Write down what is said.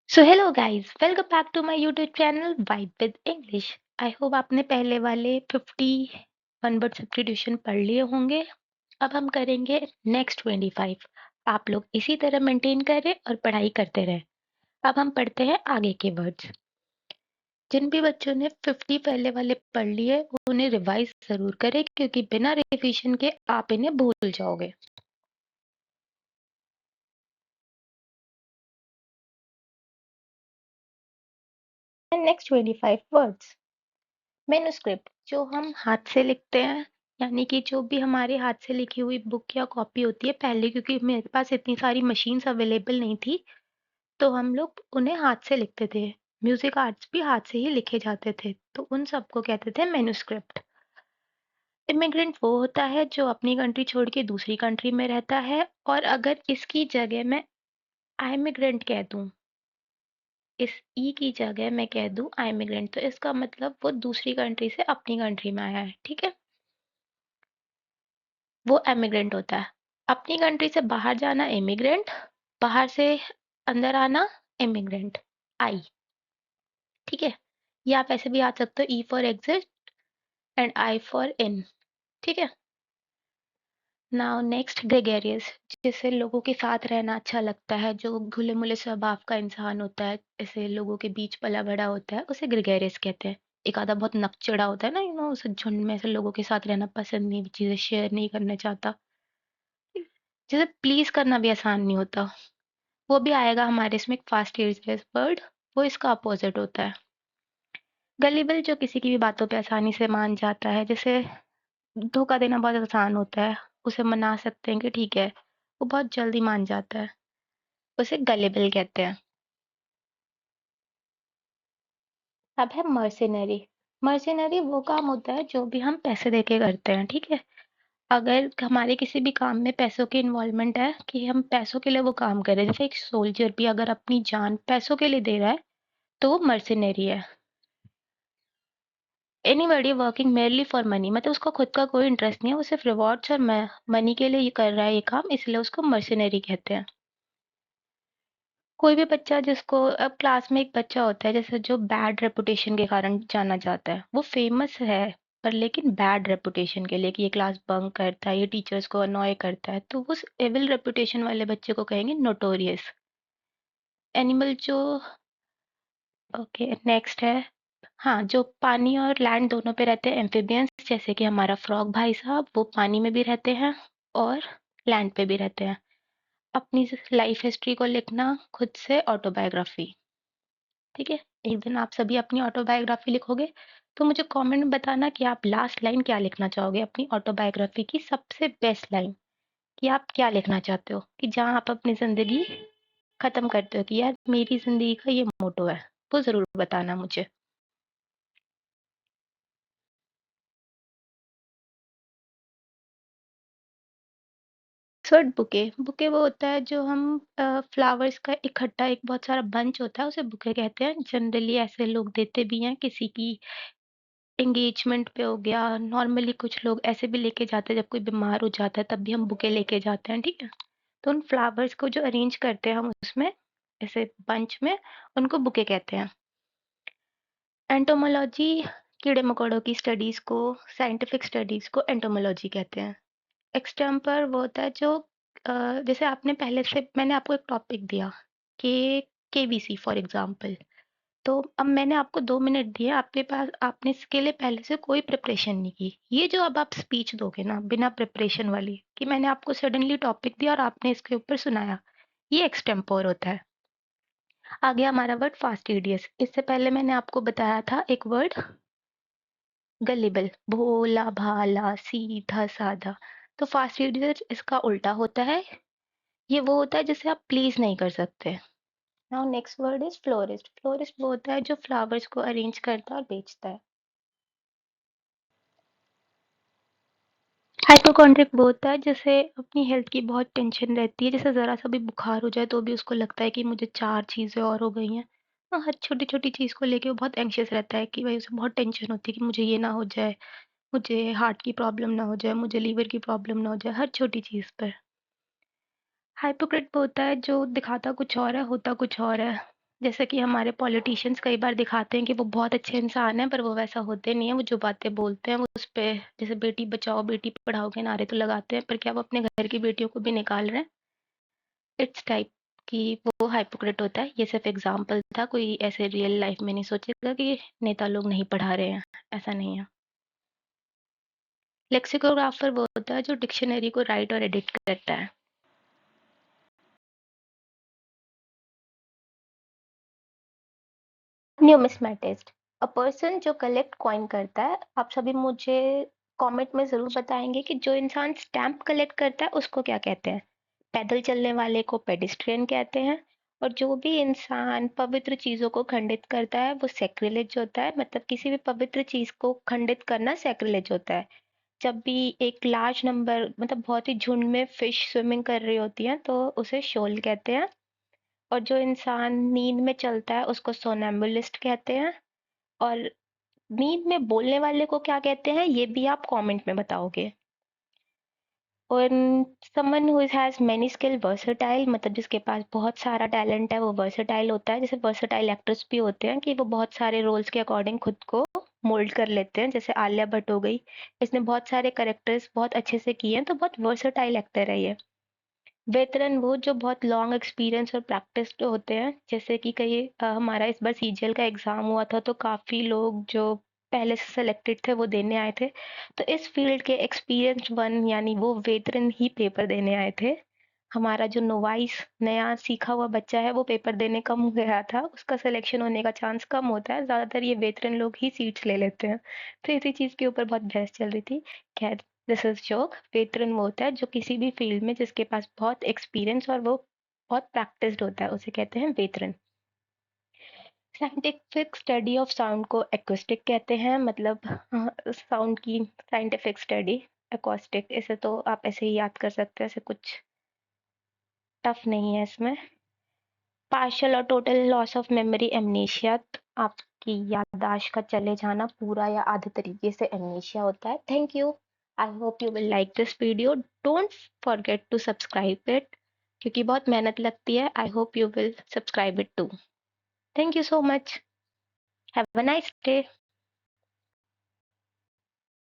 So hello guys, welcome back to my YouTube channel vibe with English. I hope आपने पहले वाले 51 word substitution पढ़ लिए होंगे। अब हम करेंगे नेक्स्ट 25। आप लोग इसी तरह मेंटेन करें और पढ़ाई करते रहें। अब हम पढ़ते हैं आगे के वर्ड्स। जिन भी बच्चों ने 50 पहले वाले पढ़ लिए वो उन्हें रिवाइज जरूर करें, क्योंकि बिना रिविजन के आप इन्हें भूल जाओगे। Next 25 words. मैन्युस्क्रिप्ट जो हम हाथ से लिखते हैं, यानी कि जो भी हमारे हाथ से लिखी हुई बुक या कॉपी होती है पहले, क्योंकि मेरे पास इतनी सारी मशीन्स अवेलेबल नहीं थी, तो हम लोग उन्हें हाथ से लिखते थे। म्यूजिक आर्ट्स भी हाथ से ही लिखे जाते थे, तो उन सबको कहते थे मैन्युस्क्रिप्ट। इमिग्रेंट वो होता है जो अपनी कंट्री छोड़ के दूसरी कंट्री में रहता है, और अगर इसकी जगह मैं आई इमिग्रेंट कह दूं, इस ई की जगह मैं कह दूं आई इमिग्रेंट, तो इसका मतलब वो दूसरी कंट्री से अपनी कंट्री में आया है, ठीक है। वो एमिग्रेंट होता है। अपनी कंट्री से बाहर जाना इमिग्रेंट, बाहर से अंदर आना इमिग्रेंट, आई, ठीक है। ये आप ऐसे भी याद सकते हो, E for exit and I for in, ठीक है। नाउ नेक्स्ट ग्रेगेरियस, जिसे लोगों के साथ रहना अच्छा लगता है, जो घुले मुले स्वभाव का इंसान होता है, ऐसे लोगों के बीच पला बड़ा होता है, उसे ग्रेगेरियस कहते हैं। एक आधा बहुत नकचड़ा होता है ना, उसे झुंड में ऐसे लोगों के साथ रहना पसंद नहीं, चीजें शेयर नहीं करना चाहता, जिसे प्लीज करना भी आसान नहीं होता, वो भी आएगा हमारे इसमें एक फास्ट यूजलेस वर्ड, वो इसका अपोजिट होता है। गलीबल जो किसी की भी बातों पे आसानी से मान जाता है, जैसे धोखा देना बहुत आसान होता है, उसे मना सकते हैं कि ठीक है, वो बहुत जल्दी मान जाता है, उसे गलेबल कहते हैं। अब है मर्सिनरी। मर्सिनरी वो काम होता है जो भी हम पैसे देके करते हैं, ठीक है। अगर हमारे किसी भी काम में पैसों की इन्वॉल्वमेंट है, कि हम पैसों के लिए वो काम करें, जैसे एक सोल्जर भी अगर अपनी जान पैसों के लिए दे रहा है, तो वो मर्सिनरी है। Anybody working merely for money, मतलब उसका खुद का कोई इंटरेस्ट नहीं है, वो सिर्फ रिवॉर्ड्स और मनी के लिए ये कर रहा है ये काम, इसलिए उसको मर्सिनरी कहते हैं। कोई भी बच्चा जिसको, अब क्लास में एक बच्चा होता है जैसे जो बैड रेपुटेशन के कारण जाना जाता है, वो फेमस है पर लेकिन बैड रेपुटेशन के लिए, कि ये क्लास बंक करता है, ये टीचर्स को अनॉय करता है, तो उस एविल रेपुटेशन वाले बच्चे को कहेंगे नोटोरियस। एनिमल जो, ओके नेक्स्ट है, हाँ, जो पानी और लैंड दोनों पे रहते हैं, एम्फिबियंस, जैसे कि हमारा फ्रॉग भाई साहब, वो पानी में भी रहते हैं और लैंड पे भी रहते हैं। अपनी लाइफ हिस्ट्री को लिखना खुद से, ऑटोबायोग्राफी, ठीक है। एक दिन आप सभी अपनी ऑटोबायोग्राफी लिखोगे, तो मुझे कमेंट में बताना कि आप लास्ट लाइन क्या लिखना चाहोगे अपनी ऑटोबायोग्राफी की, सबसे बेस्ट लाइन, कि आप क्या लिखना चाहते हो, कि जहाँ आप अपनी जिंदगी खत्म करते हो, कि यार मेरी जिंदगी का ये मोटो है, वो जरूर बताना मुझे। शॉर्ट बुके, बुके वो होता है जो हम फ्लावर्स का इकट्ठा, एक बहुत सारा बंच होता है, उसे बुके कहते हैं। जनरली ऐसे लोग देते भी हैं, किसी की एंगेजमेंट पे हो गया, नॉर्मली कुछ लोग ऐसे भी लेके जाते हैं, जब कोई बीमार हो जाता है तब भी हम बुके लेके जाते हैं, ठीक है। तो उन फ्लावर्स को जो अरेंज करते हैं हम उसमें, ऐसे बंच में, उनको बुके कहते हैं। एंटोमोलॉजी, कीड़े मकोड़ों की स्टडीज को, साइंटिफिक स्टडीज को एंटोमोलॉजी कहते हैं। एक्सटेम्पर वो होता है जो, जैसे आपने पहले से, मैंने आपको एक टॉपिक दिया, के केवीसी फॉर एग्जांपल, तो अब मैंने आपको 2 मिनट दिए, आपके पास, आपने इसके लिए पहले से कोई प्रिपरेशन नहीं की, ये जो अब आप स्पीच दोगे ना बिना प्रिपरेशन वाली, कि मैंने आपको सडनली टॉपिक दिया और आपने इसके ऊपर सुनाया, ये एक्सटेम्पोर होता है। आगे हमारा वर्ड फास्टिडियस, इससे पहले मैंने आपको बताया था एक वर्ड गलिबल, भोला भाला सीधा साधा, तो फास्टिडियस इसका उल्टा होता है, ये वो होता है जिसे आप प्लीज नहीं कर सकते। Now next word is florist. Florist वो होता है जो फ्लावर्स को अरेंज करता है और बेचता है। हाइपोकॉन्ड्रिक वो होता है जैसे अपनी हेल्थ की बहुत टेंशन रहती है, जैसे जरा सा भी बुखार हो जाए तो भी उसको लगता है कि मुझे 4 चीजें और हो गई हैं। हर छोटी छोटी चीज को लेके वो बहुत एंशियस रहता है, कि भाई उसे बहुत टेंशन होती है कि मुझे ये ना हो जाए, मुझे हार्ट की प्रॉब्लम ना हो जाए, मुझे लीवर की प्रॉब्लम ना हो जाए, हर छोटी चीज पर। हाइपोक्रिट वो होता है जो दिखाता कुछ और है, होता कुछ और है, जैसे कि हमारे पॉलिटिशियंस कई बार दिखाते हैं कि वो बहुत अच्छे इंसान हैं, पर वो वैसा होते नहीं हैं। वो जो बातें बोलते हैं, वो उस पे जैसे बेटी बचाओ, बेटी पढ़ाओ के नारे तो लगाते हैं, पर क्या वो अपने घर की बेटियों को भी निकाल रहे हैं? इट्स टाइप कि वो हाइपोक्रेट होता है। ये सिर्फ एग्ज़ाम्पल था, कोई ऐसे रियल लाइफ़ में नहीं सोचेगा कि नेता लोग नहीं पढ़ा रहे हैं, ऐसा नहीं है। लेक्सिकोग्राफर वो होता है जो डिक्शनरी को राइट और एडिट करता है। न्यूमिस्मेटिस्ट, अ पर्सन जो कलेक्ट कॉइन करता है। आप सभी मुझे कमेंट में ज़रूर बताएंगे कि जो इंसान स्टैम्प कलेक्ट करता है उसको क्या कहते हैं। पैदल चलने वाले को पेडिस्ट्रियन कहते हैं, और जो भी इंसान पवित्र चीज़ों को खंडित करता है वो सैक्रिलेज होता है। मतलब किसी भी पवित्र चीज़ को खंडित करना सैक्रिलेज होता है। जब भी एक लार्ज नंबर, मतलब बहुत ही झुंड में फिश स्विमिंग कर रही होती हैं, तो उसे शोल कहते हैं। और जो इंसान नींद में चलता है उसको सोनैम्बुलिस्ट कहते हैं। और नींद में बोलने वाले को क्या कहते हैं, ये भी आप कमेंट में बताओगे। और someone who has many skill, versatile, मतलब जिसके पास बहुत सारा टैलेंट है वो वर्सेटाइल होता है। जैसे वर्सेटाइल एक्टर्स भी होते हैं कि वो बहुत सारे रोल्स के अकॉर्डिंग खुद को मोल्ड कर लेते हैं। जैसे आलिया भट्ट हो गई, इसने बहुत सारे करेक्टर्स बहुत अच्छे से किए हैं, तो बहुत वर्सेटाइल एक्टर है ये। वेतरन वो जो बहुत लॉन्ग एक्सपीरियंस और प्रैक्टिस्ड होते हैं। जैसे कि कई हमारा इस बार सीजीएल का एग्जाम हुआ था, तो काफी लोग जो पहले से सिलेक्टेड थे वो देने आए थे। तो इस फील्ड के एक्सपीरियंस्ड वन यानी वो वेतरन ही पेपर देने आए थे। हमारा जो नोवाइस नया सीखा हुआ बच्चा है वो पेपर देने कम गया था, उसका सिलेक्शन होने का चांस कम होता है। ज्यादातर ये वेतरन लोग ही सीट्स ले लेते हैं। तो इसी चीज के ऊपर बहुत बहस चल रही थी। खैर, दिस इज जोक। वेतरन वो होता है जो किसी भी फील्ड में जिसके पास बहुत एक्सपीरियंस और वो बहुत प्रैक्टिस्ड होता है, उसे कहते हैं वेतरन। साइंटिफिक स्टडी ऑफ साउंड को एक्वेस्टिक कहते हैं। मतलब साउंड की साइंटिफिक स्टडी। एकॉस्टिक, इसे तो आप ऐसे ही याद कर सकते हैं, ऐसे कुछ टफ नहीं है इसमें। पार्शियल और total loss of memory, amnesia, आपकी याददाश्त का चले जाना, पूरा या आधे तरीके से एमनीशिया होता है। Thank you. I hope you will like this video. Don't forget to subscribe it, क्योंकि बहुत मेहनत लगती है। I hope you will subscribe it too. Thank you so much. Have a nice day.